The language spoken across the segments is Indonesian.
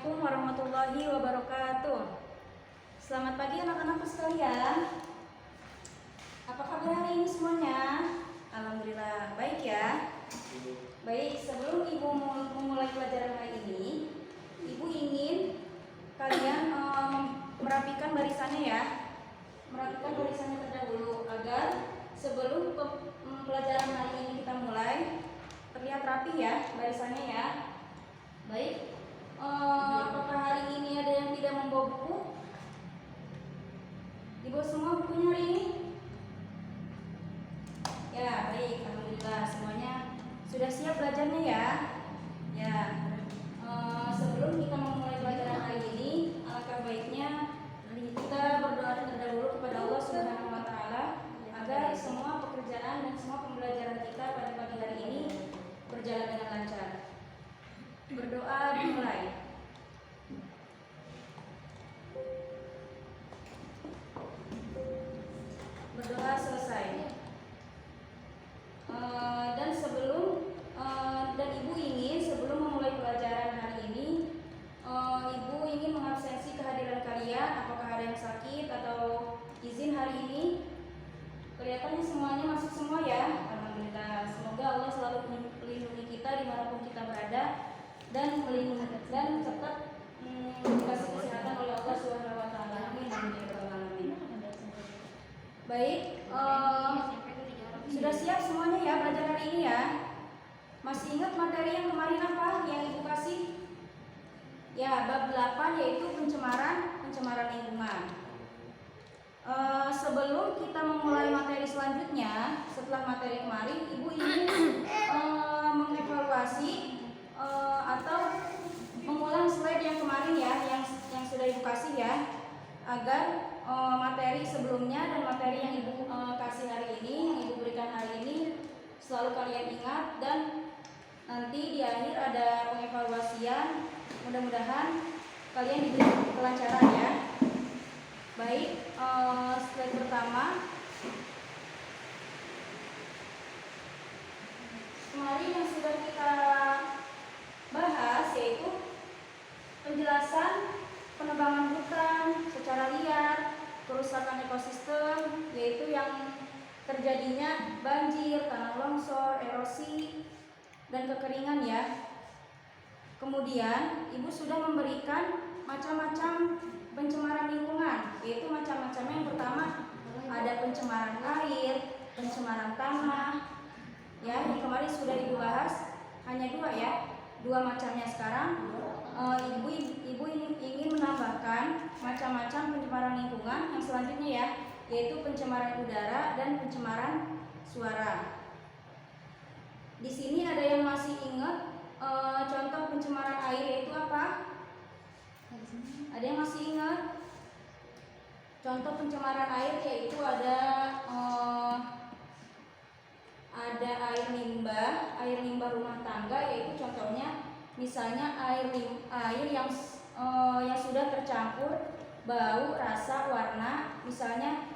Assalamualaikum warahmatullahi wabarakatuh. Selamat pagi anak-anakku sekalian. Apa kabar hari ini semuanya? Alhamdulillah baik ya. Baik, sebelum Ibu memulai pelajaran hari ini, Ibu ingin kalian merapikan barisannya ya. Merapikan barisannya terdahulu agar sebelum pelajaran hari ini kita mulai terlihat rapi ya barisannya ya. Baik. Apakah hari ini ada yang tidak membawa buku? Dibawa semua bukunya hari ini? Ya, baik. Alhamdulillah semuanya sudah siap belajarnya ya. Ya. Sebelum kita memulai pelajaran hari ini, alangkah baiknya kita berdoa terdahulu kepada Allah Subhanahu wa taala agar semua pekerjaan dan semua pembelajaran kita pada pagi hari ini berjalan dengan lancar. Berdoa dimulai. Berdoa selesai. Dan Ibu ingin sebelum memulai pelajaran hari ini, Ibu ingin mengabsensi kehadiran kalian. Apakah ada yang sakit atau izin hari ini? Kelihatannya semuanya masuk semua ya. Alhamdulillah. Semoga Allah selalu melindungi kita dimanapun kita berada dan melindungi dan tetap dikasih kesehatan oleh Allah Subhanahu wa taala. Amin. Baik, sudah siap semuanya ya belajar hari ini ya. Masih ingat materi yang kemarin apa yang Ibu kasih? Ya, bab 8 yaitu pencemaran lingkungan. Sebelum kita memulai materi selanjutnya, setelah materi kemarin, Ibu ingin mengevaluasi atau mengulang slide yang kemarin ya, yang sudah Ibu kasih ya, agar materi sebelumnya dan materi yang Ibu kasih hari ini, yang Ibu berikan hari ini selalu kalian ingat, dan nanti di akhir ada pengevaluasian. Mudah-mudahan kalian diberi kelancaran ya. Baik, slide pertama. Kemarin yang sudah kita bahas yaitu penjelasan penebangan hutan secara liar, kerusakan ekosistem, yaitu yang terjadinya banjir, tanah longsor, erosi, dan kekeringan ya. Kemudian Ibu sudah memberikan macam-macam pencemaran lingkungan, yaitu macam-macamnya. Yang pertama ada pencemaran air, pencemaran tanah ya, yang kemarin sudah Ibu bahas, hanya dua macamnya. Sekarang Ibu ingin menambahkan macam-macam pencemaran lingkungan yang selanjutnya ya, yaitu pencemaran udara dan pencemaran suara. Di sini ada yang masih ingat contoh pencemaran air yaitu apa? Ada yang masih ingat? Contoh pencemaran air yaitu ada air limbah rumah tangga, yaitu contohnya misalnya air yang sudah tercampur bau, rasa, warna, misalnya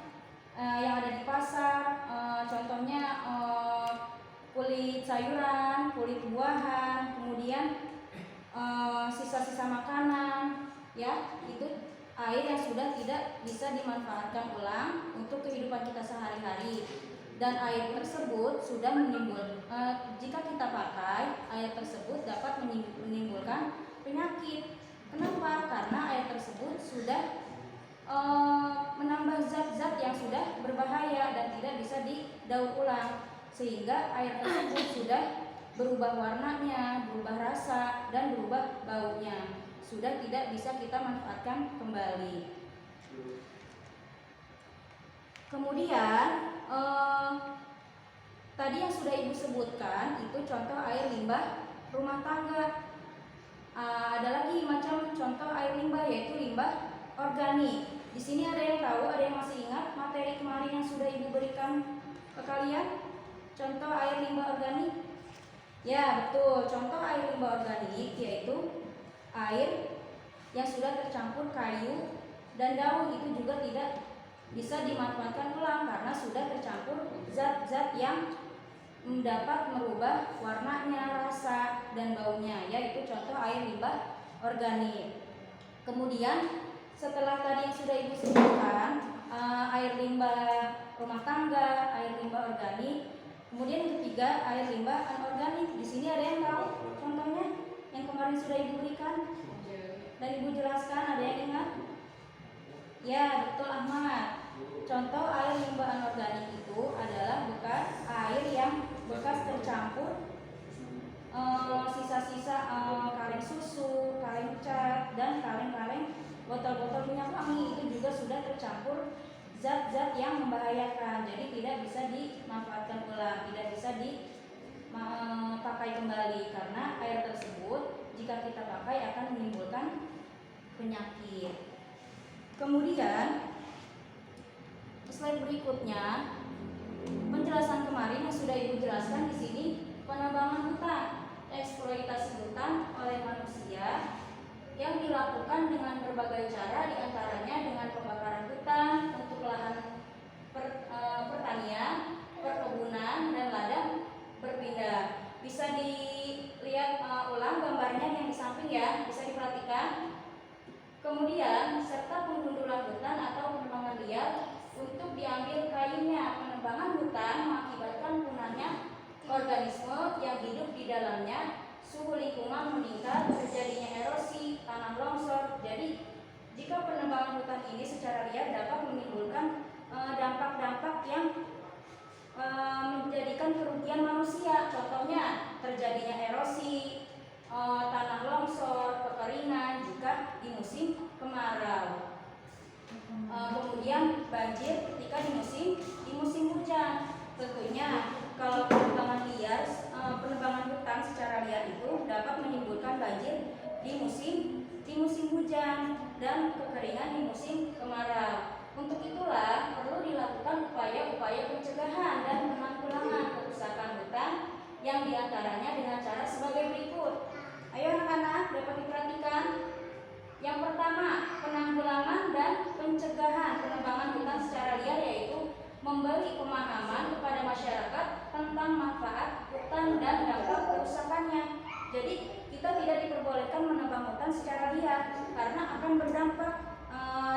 yang ada di pasar, contohnya kulit sayuran, kulit buahan, kemudian sisa-sisa makanan ya, itu air yang sudah tidak bisa dimanfaatkan ulang untuk kehidupan kita sehari-hari, dan air tersebut sudah jika kita pakai, air tersebut dapat menimbulkan penyakit. Kenapa? Karena air tersebut sudah menambah zat-zat yang sudah berbahaya dan tidak bisa didaur ulang, sehingga air tersebut sudah berubah warnanya, berubah rasa, dan berubah baunya, sudah tidak bisa kita manfaatkan kembali. Kemudian tadi yang sudah Ibu sebutkan itu contoh air limbah rumah tangga. Ada lagi macam contoh air limbah, yaitu limbah organik. Di sini ada yang tahu, ada yang masih ingat materi kemarin yang sudah Ibu berikan ke kalian? Contoh air limbah organik. Ya, betul. Contoh air limbah organik yaitu air yang sudah tercampur kayu dan daun, itu juga tidak bisa dimanfaatkan ulang karena sudah tercampur zat-zat yang dapat merubah warnanya, rasa, dan baunya, yaitu contoh air limbah organik. Kemudian setelah tadi yang sudah Ibu sebutkan, air limbah rumah tangga, air limbah organik, kemudian yang ketiga air limbah anorganik. Di sini ada yang tahu contohnya yang kemarin sudah Ibu berikan dan Ibu jelaskan, ada yang ingat? Ya, betul Ahmad. Contoh air limbah anorganik itu adalah bekas air yang bekas tercampur sisa-sisa kaleng susu, kaleng cat, dan kaleng-kaleng botol-botol minyak wangi. Itu juga sudah tercampur zat-zat yang membahayakan, jadi tidak bisa dimanfaatkan ulang, tidak bisa dipakai kembali, karena air tersebut jika kita pakai akan menimbulkan penyakit. Kemudian slide berikutnya, penjelasan kemarin yang sudah Ibu jelaskan di sini, penebangan hutan, eksploitasi hutan oleh manusia yang dilakukan dengan berbagai cara, diantaranya dengan pembakaran hutan untuk lahan pertanian, perkebunan, dan ladang berpindah. Bisa dilihat ulang gambarnya yang di samping ya, bisa diperhatikan. Kemudian serta pengundulan hutan atau penebangan liar untuk diambil kainnya. Penebangan hutan mengakibatkan punahnya organisme yang hidup di dalamnya, suhu lingkungan meningkat, terjadinya erosi, tanah longsor. Jadi jika penebangan hutan ini secara liar dapat menimbulkan dampak-dampak yang menjadikan kerugian manusia. Contohnya terjadinya erosi, tanah longsor, kekeringan jika di musim kemarau. Kemudian banjir ketika di musim hujan. Tentunya kalau penebangan hutan secara liar itu dapat menimbulkan banjir di musim hujan dan kekeringan di musim kemarau. Untuk itulah perlu dilakukan upaya-upaya pencegahan dan penanggulangan kerusakan hutan yang diantaranya dengan cara sebagai berikut. Ayo anak-anak, dapat diperhatikan. Yang pertama, penanggulangan dan pencegahan penebangan hutan secara liar, yaitu memberi pemahaman kepada masyarakat tentang manfaat hutan dan dampak kerusakannya. Jadi kita tidak diperbolehkan menebang hutan secara liar karena akan berdampak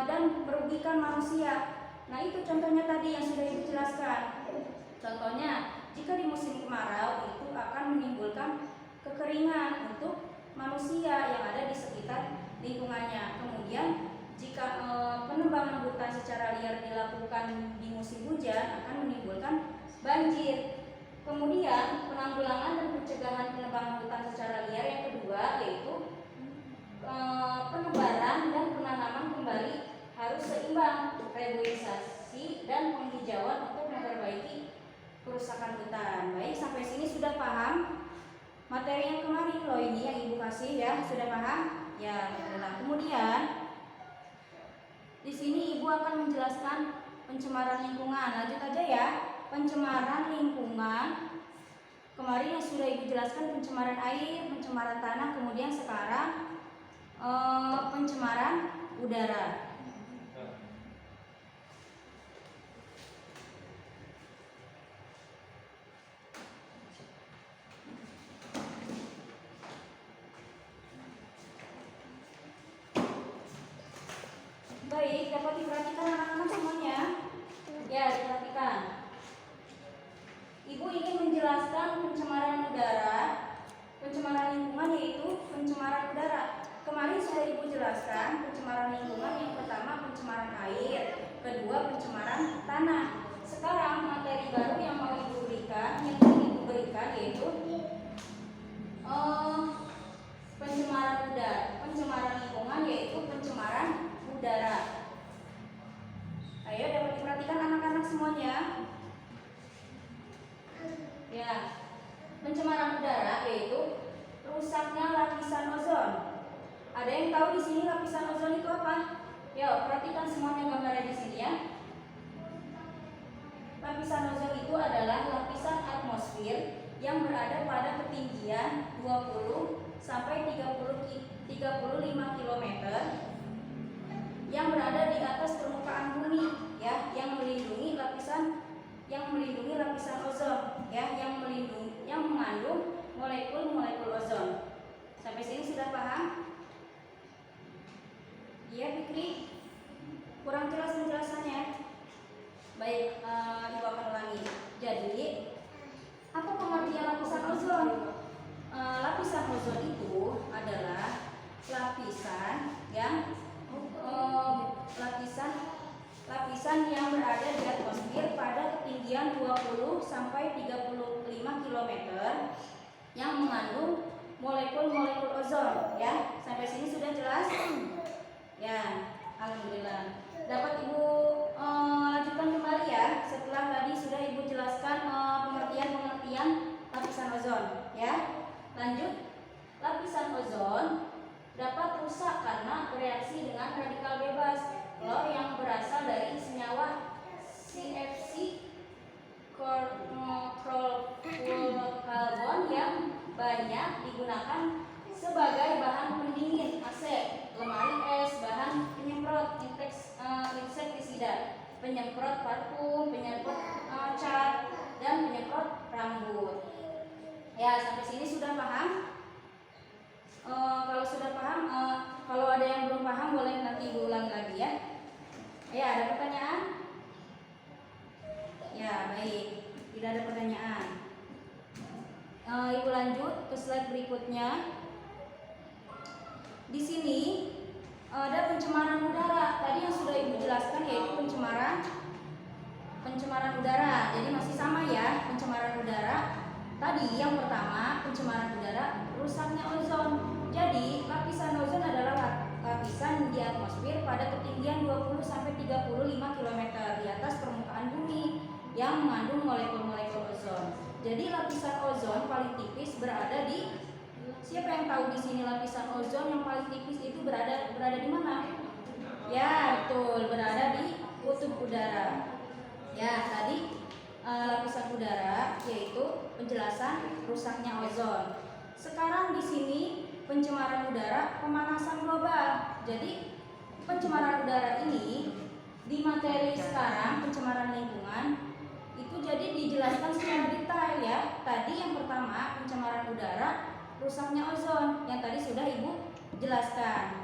dan merugikan manusia. Nah, itu contohnya tadi yang sudah Ibu jelaskan. Contohnya, jika di musim kemarau itu akan menimbulkan kekeringan untuk manusia yang ada di sekitar lingkungannya. Kemudian jika penebangan hutan secara liar dilakukan di musim hujan akan menimbulkan banjir. Kemudian penanggulangan dan pencegahan penebangan hutan secara liar yang kedua yaitu penebaran dan penanaman kembali harus seimbang, reboisasi dan penghijauan untuk memperbaiki kerusakan hutan. Baik, sampai sini sudah paham materi yang kemarin loh ini yang Ibu kasih ya, sudah paham? Ya, alhamdulillah. Kemudian di sini Ibu akan menjelaskan pencemaran lingkungan. Lanjut aja ya. Pencemaran lingkungan. Kemarin yang sudah Ibu jelaskan pencemaran air, pencemaran tanah, kemudian sekarang pencemaran udara. Baik, dapat diperhatikan anak-anak semuanya? Ya, diperhatikan. Ibu ingin menjelaskan pencemaran udara, pencemaran lingkungan, yaitu pencemaran udara. Kemarin sudah Ibu jelaskan pencemaran lingkungan, yang pertama pencemaran air, kedua pencemaran tanah. Sekarang materi baru yang mau Ibu berikan, yang ingin Ibu berikan yaitu pencemaran udara, pencemaran lingkungan, yaitu pencemaran udara. Ayo, dapat diperhatikan anak-anak semuanya? Ya, pencemaran udara yaitu rusaknya lapisan ozon. Ada yang tahu di sini lapisan ozon itu apa? Yo, perhatikan semuanya gambarnya di sini ya. Lapisan ozon itu adalah lapisan atmosfer yang berada pada ketinggian 20 sampai 35 km yang berada di atas permukaan bumi ya, yang melindungi lapisan ozon ya, yang mengandung molekul-molekul ozon. Sampai sini sudah paham? 20 sampai 35 km yang mengandung molekul-molekul ozon ya. Sampai sini sudah jelas? Ya, alhamdulillah. Dapat Ibu lanjutkan kembali ya. Setelah tadi sudah Ibu jelaskan pengertian-pengertian lapisan ozon ya. Lanjut. Lapisan ozon dapat rusak karena bereaksi dengan radikal bebas klor yang berasal dari senyawa CFC chlorofluorokarbon yang banyak digunakan sebagai bahan pendingin AC, lemari es, bahan penyemprot insektisida, penyemprot parfum, penyemprot cat, dan penyemprot rambut. Ya, sampai sini sudah paham? Kalau sudah paham, kalau ada yang belum paham boleh nanti Ibu ulangi lagi ya. Ya, ada pertanyaan? Ya, baik. Tidak ada pertanyaan. Ibu lanjut ke slide berikutnya. Di sini ada pencemaran udara. Tadi yang sudah Ibu jelaskan yaitu pencemaran udara. Jadi masih sama ya, pencemaran udara. Tadi yang pertama, pencemaran udara, rusaknya ozon. Jadi, lapisan ozon adalah lapisan di atmosfer pada ketinggian 20 sampai 35 km di atas permukaan bumi yang mengandung molekul-molekul ozon. Jadi, lapisan ozon paling tipis berada di, siapa yang tahu di sini lapisan ozon yang paling tipis itu berada di mana? Ya, betul, berada di kutub udara. Ya, tadi lapisan udara yaitu penjelasan rusaknya ozon. Sekarang di sini pencemaran udara, pemanasan global. Jadi pencemaran udara ini di materi sekarang pencemaran lingkungan itu jadi dijelaskan secara detail ya. Tadi yang pertama pencemaran udara, rusaknya ozon yang tadi sudah Ibu jelaskan.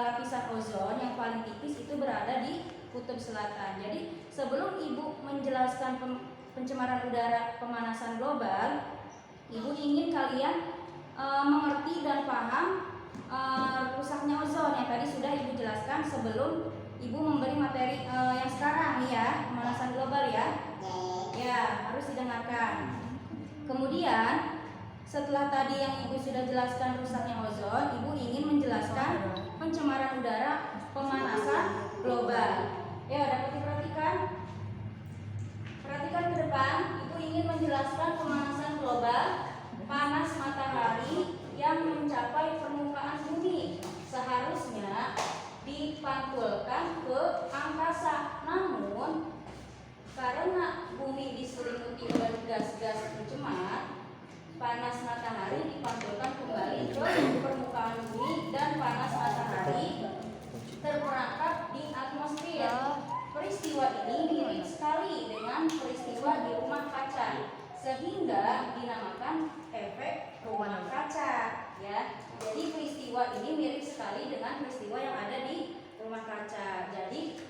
Lapisan ozon yang paling tipis itu berada di kutub selatan. Jadi sebelum Ibu menjelaskan pencemaran udara, pemanasan global, Ibu ingin kalian mengerti dan paham rusaknya ozon yang tadi sudah Ibu jelaskan sebelum Ibu memberi materi yang sekarang nih ya, pemanasan global ya. Ya, harus didengarkan. Kemudian setelah tadi yang Ibu sudah jelaskan rusaknya ozon, Ibu ingin menjelaskan pencemaran udara, pemanasan global. Ya, dapat diperhatikan? Perhatikan ke depan, Ibu ingin menjelaskan pemanasan global, panas matahari yang mencapai permukaan bumi seharusnya dipantulkan ke angkasa. Namun, karena bumi diselimuti oleh gas-gas pencemar, panas matahari dipantulkan kembali ke permukaan bumi dan panas matahari terperangkap di atmosfer. Peristiwa ini mirip sekali dengan peristiwa di rumah kaca, sehingga dinamakan efek rumah kaca ya. Jadi peristiwa ini mirip sekali dengan peristiwa yang ada di rumah kaca. Jadi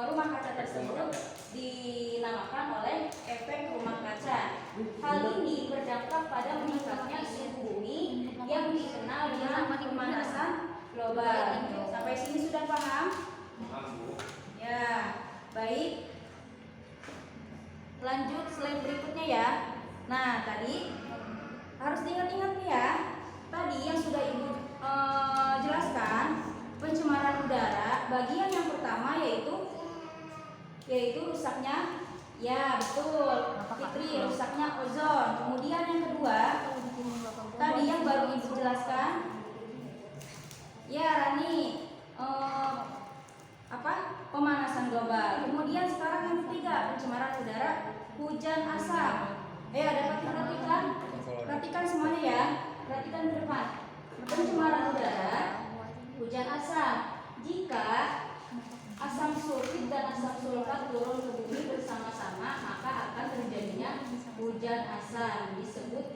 rumah kaca tersebut dinamakan oleh efek rumah kaca. Hal ini berdampak pada meningkatnya suhu bumi yang dikenal dengan pemanasan global. Sampai sini sudah paham? Ya, baik. Lanjut slide berikutnya ya. Nah, tadi harus diingat-ingat nih ya. Tadi yang sudah Ibu jelaskan pencemaran udara, bagian yang pertama yaitu rusaknya, ya betul, Fitri, rusaknya ozon. Kemudian yang kedua, tadi yang baru Ibu jelaskan, ya Rani, pemanasan global. Kemudian sekarang yang ketiga, pencemaran udara, hujan asam. Dapat diperhatikan? Perhatikan semuanya ya. Perhatikan ke depan. Pencemaran udara, hujan asam. Jika asam sulfit dan asam sulfat turun ke bumi bersama-sama, maka akan terjadinya hujan asam. Disebut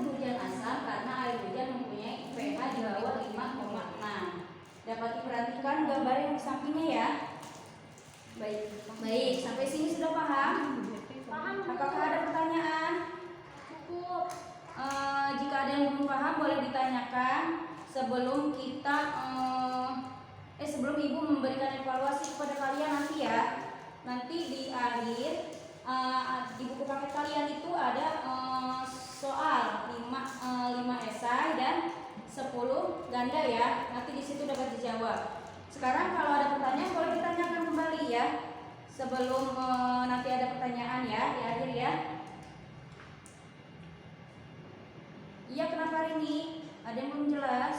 hujan asam karena air hujan mempunyai pH di bawah 5,6. Dapat diperhatikan gambar yang di sampingnya ya. Baik, sampai sini sudah paham? Paham. Apakah ada pertanyaan? Cukup. Jika ada yang belum paham boleh ditanyakan sebelum kita sebelum Ibu memberikan evaluasi kepada kalian nanti ya. nanti di akhir di buku paket kalian itu ada soal 5 esai dan 10 ganda ya. Nanti di situ dapat dijawab. Sekarang kalau ada pertanyaan boleh ditanyakan kembali ya. Sebelum nanti ada pertanyaan ya di akhir ya. Iya, kenapa hari ini? Ada yang belum jelas?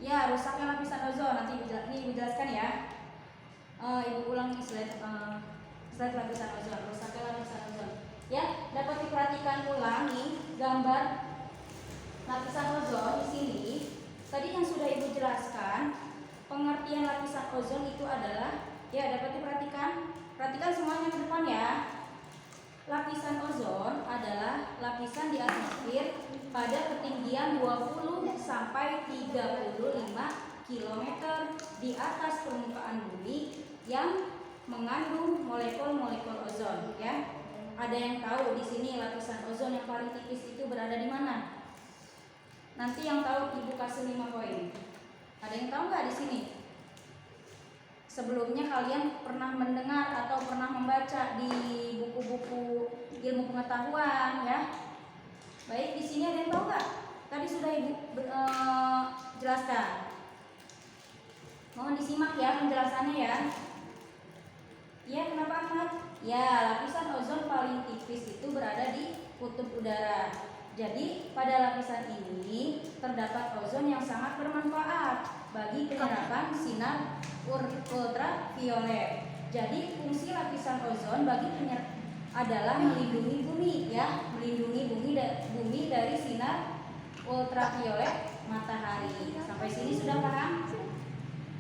Ya, rusaknya lapisan ozon. Nanti Ibu jelaskan ya. Ibu ulangi slide lapisan ozon. Rusaknya lapisan ozon. Ya, dapat diperhatikan ulang nih gambar lapisan ozon di sini. Tadi yang sudah Ibu jelaskan, pengertian lapisan ozon itu adalah, ya dapat diperhatikan. Perhatikan semuanya ke depan ya. Lapisan ozon adalah lapisan di atmosfer pada ketinggian 20 sampai 35 km di atas permukaan bumi yang mengandung molekul-molekul ozon ya. Ada yang tahu di sini lapisan ozon yang paling tipis itu berada di mana? Nanti yang tahu Ibu kasih 5 poin. Ada yang tahu nggak di sini? Sebelumnya kalian pernah mendengar atau pernah membaca di buku-buku ilmu pengetahuan ya. Baik, di sini ada yang tahu nggak? Tadi sudah Ibu jelaskan. Mohon disimak ya penjelasannya ya. Ya, kenapa Ahmad? Ya, lapisan ozon paling tipis itu berada di kutub udara. Jadi pada lapisan ini terdapat ozon yang sangat bermanfaat bagi penyerapan sinar ultraviolet. Jadi fungsi lapisan ozon bagi adalah melindungi bumi ya, melindungi bumi dari sinar ultraviolet matahari. Sampai sini sudah paham?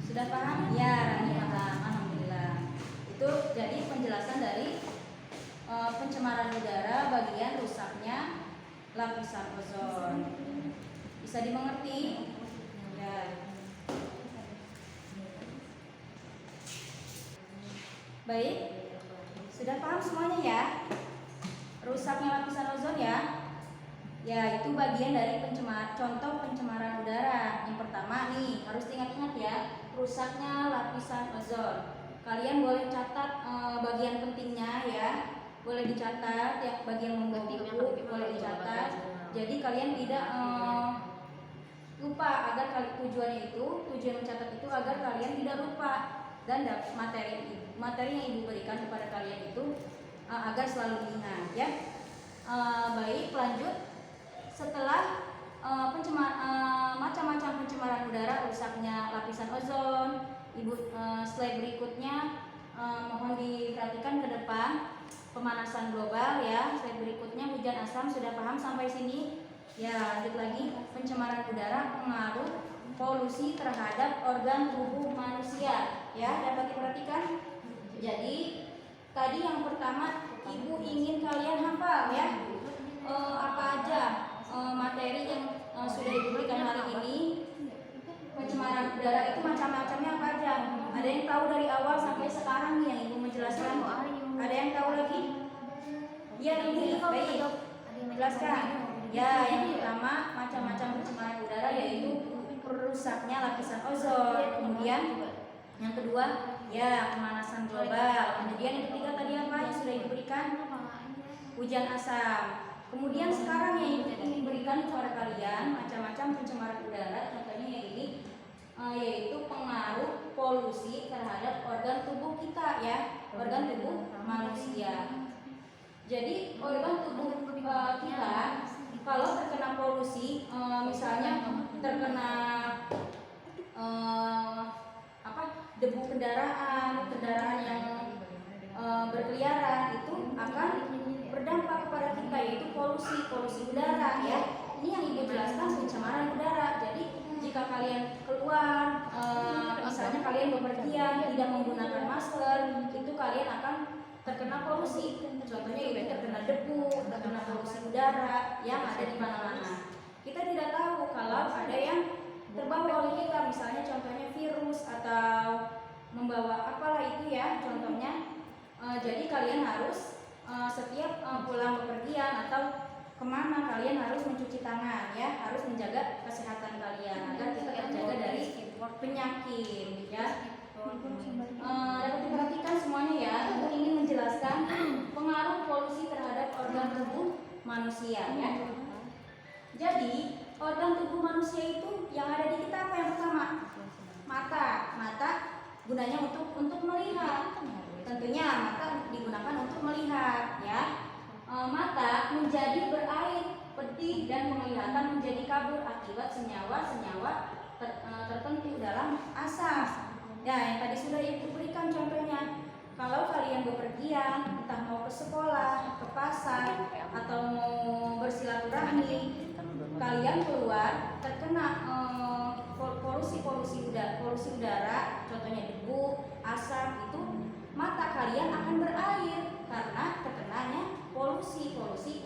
Sudah paham? Ya, Rani paham. Alhamdulillah. Itu jadi penjelasan dari pencemaran udara bagian rusaknya lapisan ozon. Bisa dimengerti? Ya. Baik. Sudah paham semuanya ya? Rusaknya lapisan ozon ya? Ya, itu bagian dari contoh pencemaran udara. Yang pertama nih, harus ingat-ingat ya, rusaknya lapisan ozon. Kalian boleh catat bagian pentingnya ya. Boleh dicatat ya, bagian membuat buku boleh dicatat. Jadi kalian tidak lupa, agar tujuan mencatat itu agar kalian tidak lupa dan materi yang Ibu berikan kepada kalian itu agar selalu diingat ya. Baik, lanjut. Setelah macam-macam pencemaran udara, rusaknya lapisan ozon, Ibu slide berikutnya mohon diperhatikan ke depan. Pemanasan global ya. Slide berikutnya hujan asam, sudah paham sampai sini? Ya, lanjut lagi. Pencemaran udara, pengaruh polusi terhadap organ tubuh manusia ya, dapat diperhatikan. Jadi tadi yang pertama Ibu ingin kalian hafal ya, apa aja materi yang sudah Ibu berikan hari ini. Pencemaran udara itu macam-macamnya apa aja? Ada yang tahu dari awal sampai sekarang nih yang Ibu menjelaskan? Ada yang tahu lagi? Ya, ini baik. Jelaskan. Ya, yang pertama macam-macam pencemaran udara yaitu rusaknya lapisan ozon. Kemudian yang kedua ya pemanasan global. Kemudian yang ketiga tadi apa yang sudah diberikan? Hujan asam. Kemudian sekarang yang ingin berikan kepada kalian macam-macam pencemaran udara. Contohnya yang ini yaitu pengaruh polusi terhadap organ tubuh kita ya, organ tubuh manusia. Jadi organ tubuh kita kalau terkena polusi, misalnya terkena debu kendaraan yang berkeliaran, itu akan berdampak kepada kita, yaitu polusi udara ya. Ini yang Ibu jelaskan pencemaran udara. Jadi jika kalian keluar, misalnya kalian bepergian tidak menggunakan masker, itu kalian akan terkena polusi. Contohnya itu terkena debu, terkena polusi udara yang ada di mana-mana. Kita tidak tahu kalau ada yang terbawa oleh kita, misalnya contohnya virus atau membawa apalah itu ya contohnya. Jadi kalian harus setiap pulang bepergian atau kemana kalian harus mencuci tangan ya, harus menjaga kesehatan kalian agar kita terjaga dari penyakit ya. Dapat diperhatikan semuanya ya. Ibu ingin menjelaskan pengaruh polusi terhadap organ tubuh manusia ya. Jadi organ tubuh manusia itu yang ada di kita apa yang pertama? Mata. Mata gunanya untuk melihat. Tentunya mata digunakan untuk melihat ya. Mata menjadi berair, pedih dan penglihatan menjadi kabur akibat senyawa-senyawa tertentu dalam asam. Ya, yang tadi sudah Ibu berikan contohnya. Kalau kalian bepergian, entah mau ke sekolah, ke pasar, atau mau bersilaturahmi, kalian keluar terkena polusi udara, contohnya debu, asap, itu mata kalian akan berair karena terkenanya polusi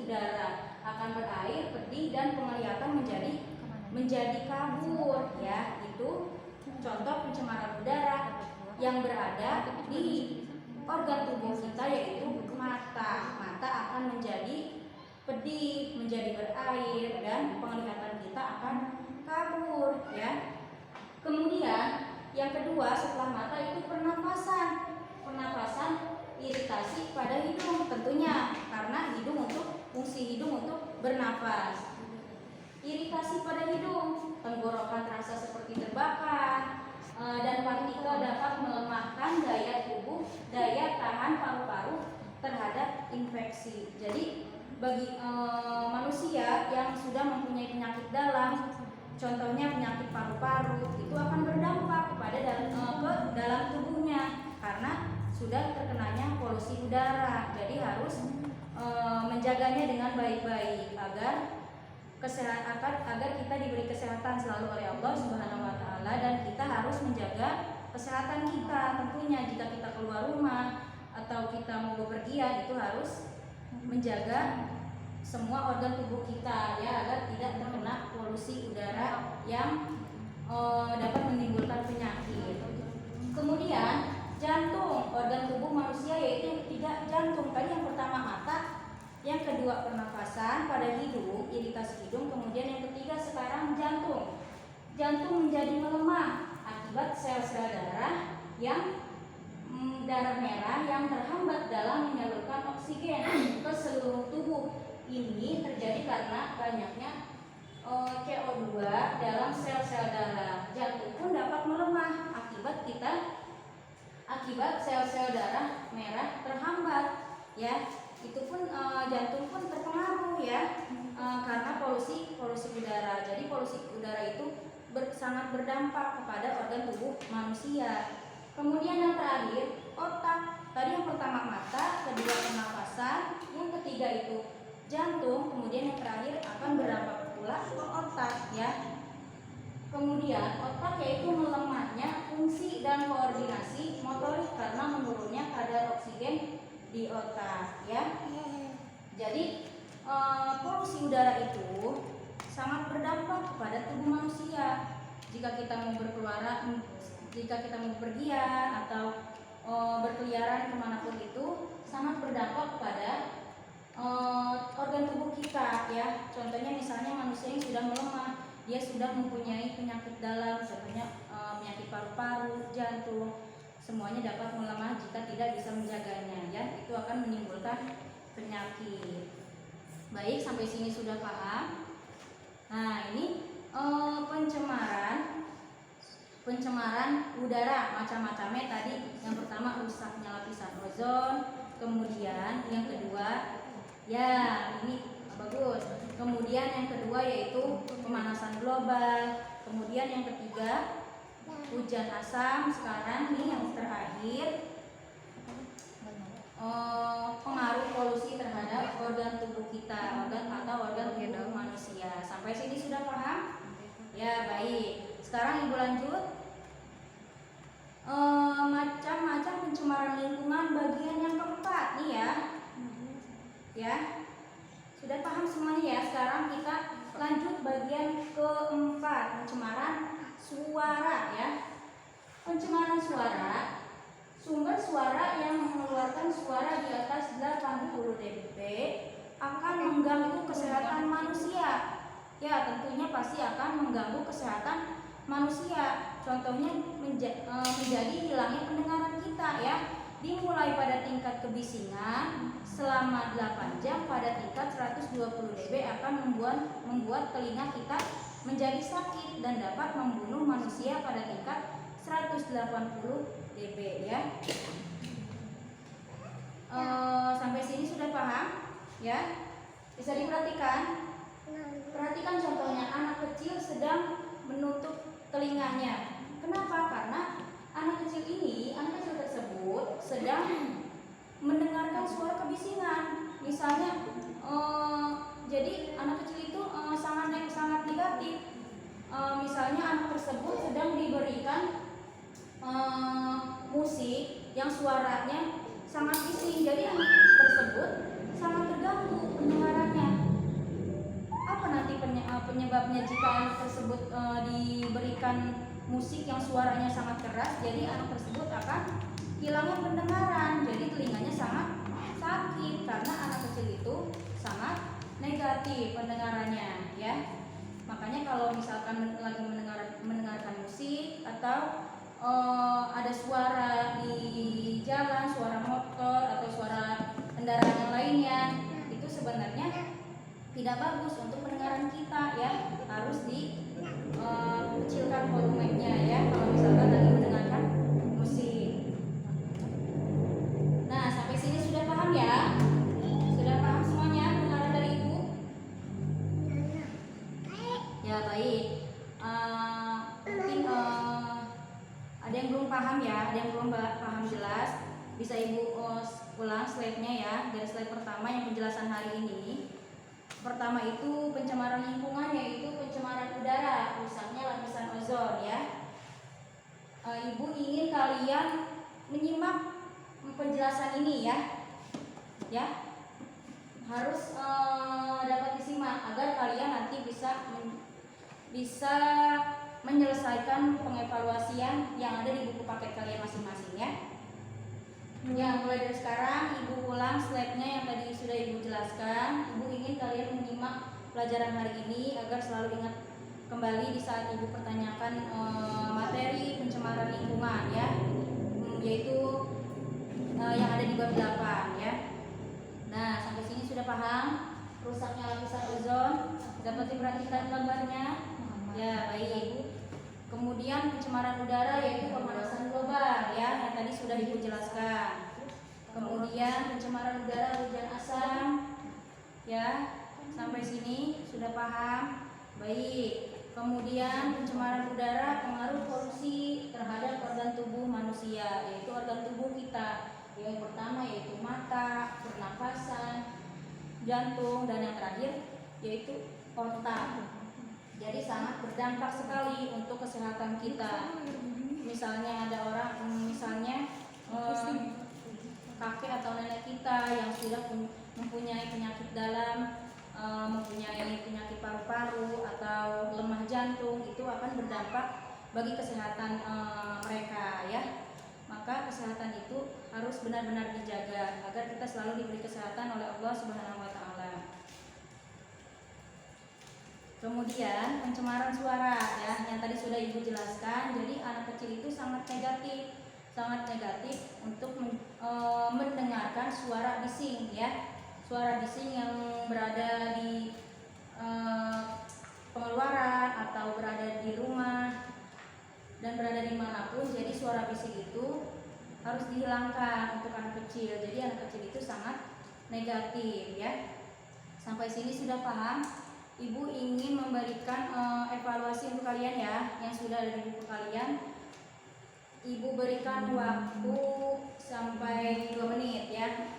udara, akan berair, pedih dan penglihatan menjadi kabur ya. Itu contoh pencemaran udara yang berada di organ tubuh kita, yaitu mata. Mata akan menjadi pedih, menjadi berair dan penglihatan kita akan kabur ya. Kemudian yang kedua setelah mata itu pernapasan. Pernapasan iritasi pada hidung tentunya, karena fungsi hidung untuk bernapas. Iritasi pada hidung, tenggorokan terasa seperti terbakar, dan partikel dapat melemahkan daya tahan paru-paru terhadap infeksi. Jadi bagi manusia yang sudah mempunyai penyakit dalam, contohnya penyakit paru-paru, itu akan berdampak ke dalam tubuhnya karena sudah terkenanya polusi udara. Jadi harus menjaganya dengan baik-baik agar kita diberi kesehatan selalu oleh Allah Subhanahu wa taala, dan kita harus menjaga kesehatan kita. Tentunya jika kita keluar rumah atau kita mau bepergian, itu harus menjaga semua organ tubuh kita ya, agar tidak terkena polusi udara yang dapat menimbulkan penyakit. Kemudian jantung, organ tubuh manusia, yaitu yang ketiga jantung. Tadi yang pertama mata, yang kedua pernafasan pada hidung, iritasi hidung, kemudian yang ketiga sekarang jantung. Jantung menjadi melemah akibat sel-sel darah merah yang terhambat dalam menyalurkan oksigen ke seluruh tubuh. Ini terjadi karena banyaknya CO2 dalam sel-sel darah. Jantung pun dapat melemah akibat sel-sel darah merah terhambat ya. Itu pun jantung pun terpengaruh ya, karena polusi udara. Jadi polusi udara itu sangat berdampak kepada organ tubuh manusia. Kemudian yang terakhir otak. Tadi yang pertama mata, kedua pernapasan, yang ketiga itu jantung, kemudian yang terakhir akan berdampak pula ke otak ya. Kemudian otak yaitu melemahnya fungsi dan koordinasi motorik karena menurunnya kadar oksigen di otak ya. Jadi polusi udara itu sangat berdampak kepada tubuh manusia. Jika kita mau berpergian atau berkeliaran kemanapun, itu sangat berdampak kepada organ tubuh kita ya. Contohnya misalnya manusia yang sudah melemah, dia sudah mempunyai penyakit dalam, contohnya penyakit paru-paru, jantung, semuanya dapat melemah jika tidak bisa menjaganya ya. Itu akan menimbulkan penyakit. Baik, sampai sini sudah paham? Nah, ini pencemaran udara macam-macamnya tadi. Yang pertama rusaknya lapisan ozon, kemudian yang kedua ya ini bagus. Kemudian yang kedua yaitu pemanasan global. Kemudian yang ketiga hujan asam. Sekarang ini yang terakhir pengaruh polusi terhadap organ tubuh kita, organ tubuh manusia. Sampai sini sudah paham? Ya, baik. Sekarang Ibu lanjut. Macam-macam pencemaran lingkungan bagian yang keempat nih ya. Ya. Sudah paham semuanya ya? Sekarang kita lanjut bagian keempat, pencemaran suara ya. Pencemaran suara, sumber suara yang mengeluarkan suara di atas 80 dB akan mengganggu kesehatan manusia. Ya, tentunya pasti akan mengganggu kesehatan manusia. Contohnya menjadi hilangnya pendengaran kita ya. Dimulai pada tingkat kebisingan selama 8 jam pada tingkat 120 dB akan membuat telinga kita menjadi sakit dan dapat membunuh manusia pada tingkat 180 dB ya. Sampai sini sudah paham ya? Bisa diperhatikan. Perhatikan contohnya, anak kecil sedang menutup telinganya. Kenapa? Karena anak kecil tersebut sedang mendengarkan suara kebisingan. Misalnya, jadi anak kecil itu sangat negatif. Misalnya anak tersebut sedang diberikan musik yang suaranya sangat bising, jadi anak tersebut sangat terganggu pendengarannya. Apa nanti penyebabnya jika anak tersebut diberikan musik yang suaranya sangat keras? Jadi anak tersebut akan hilangnya pendengaran, jadi telinganya sangat sakit karena anak kecil itu sangat negatif pendengarannya ya. Makanya kalau misalkan lagi mendengarkan musik atau ada suara di jalan, suara motor atau suara kendaraan yang lainnya, itu sebenarnya tidak bagus untuk pendengaran kita ya. Harus dikecilkan volumenya ya kalau misalkan lagi mendengarkan musik. Nah, sampai sini sudah paham ya? Sudah paham semuanya pendengaran dari Ibu? Ya, baik. Mungkin ada yang belum paham ya, ada yang belum paham jelas, bisa Ibu ulang slide-nya ya. Dari slide pertama yang penjelasan hari ini. Pertama itu pencemaran lingkungan, yaitu pencemaran udara, rusaknya lapisan ozon ya. Ibu ingin kalian menyimak penjelasan ini ya. Ya. Harus dapat disimak agar kalian nanti bisa menyelesaikan pengevaluasian yang ada di buku paket kalian masing-masing ya. Ya, mulai dari sekarang Ibu ulang slide-nya yang tadi sudah Ibu jelaskan. Ibu ingin kalian menyimak pelajaran hari ini agar selalu ingat kembali di saat Ibu pertanyakan materi pencemaran lingkungan ya, yaitu yang ada di bab 8 ya. Nah, sampai sini sudah paham rusaknya lapisan ozon? Dapat diperhatikan gambarnya? Ya, baik. Kemudian pencemaran udara yaitu pemanasan global ya, yang tadi sudah Ibu jelaskan. Kemudian pencemaran udara hujan asam ya. Sampai sini sudah paham? Baik. Kemudian pencemaran udara pengaruh polusi terhadap organ tubuh manusia, yaitu organ tubuh kita. Yang pertama yaitu mata, pernapasan, jantung, dan yang terakhir yaitu otak. Jadi sangat berdampak sekali untuk kesehatan kita. Misalnya ada orang, kakek atau nenek kita yang sudah mempunyai penyakit dalam, mempunyai penyakit paru-paru atau lemah jantung, itu akan berdampak bagi kesehatan mereka ya. Maka kesehatan itu harus benar-benar dijaga agar kita selalu diberi kesehatan oleh Allah Subhanahu wa taala. Kemudian pencemaran suara ya, yang tadi sudah Ibu jelaskan. Jadi anak kecil itu sangat negatif untuk mendengarkan suara bising ya. Suara bising yang berada di pengeluaran atau berada di rumah dan berada dimanapun. Jadi suara bising itu harus dihilangkan untuk anak kecil. Jadi anak kecil itu sangat negatif ya. Sampai sini sudah paham? Ibu ingin memberikan evaluasi untuk kalian ya, yang sudah ada di buku kalian. Ibu berikan waktu sampai 2 menit ya,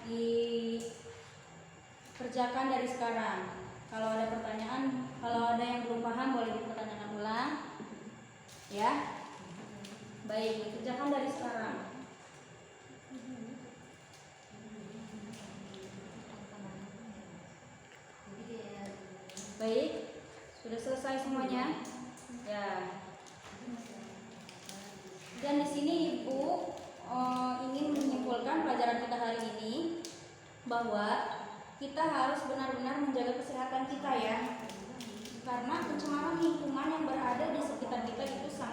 dikerjakan dari sekarang. Kalau ada pertanyaan, kalau ada yang belum paham boleh dipertanyakan ulang ya. Baik, dikerjakan dari sekarang. Baik, sudah selesai semuanya? Ya. Dan di sini Ibu ingin menyimpulkan pelajaran kita hari ini bahwa kita harus benar-benar menjaga kesehatan kita ya. Karena pencemaran lingkungan yang berada di sekitar kita itu sangat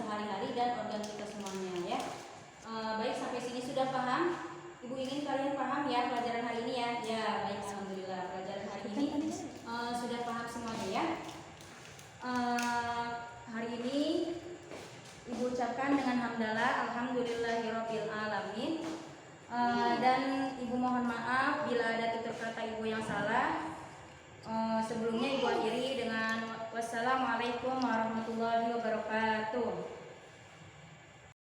sehari-hari dan organ kita semuanya ya. Baik, sampai sini sudah paham? Ibu ingin kalian paham ya pelajaran hari ini ya. Ya, baik, alhamdulillah pelajaran hari ini sudah paham semuanya ya. Hari ini Ibu ucapkan dengan hamdalah alhamdulillahirabbil alamin. Dan Ibu mohon maaf bila ada tutur kata Ibu yang salah. Sebelumnya Ibu akhiri dengan wassalamualaikum warahmatullahi wabarakatuh.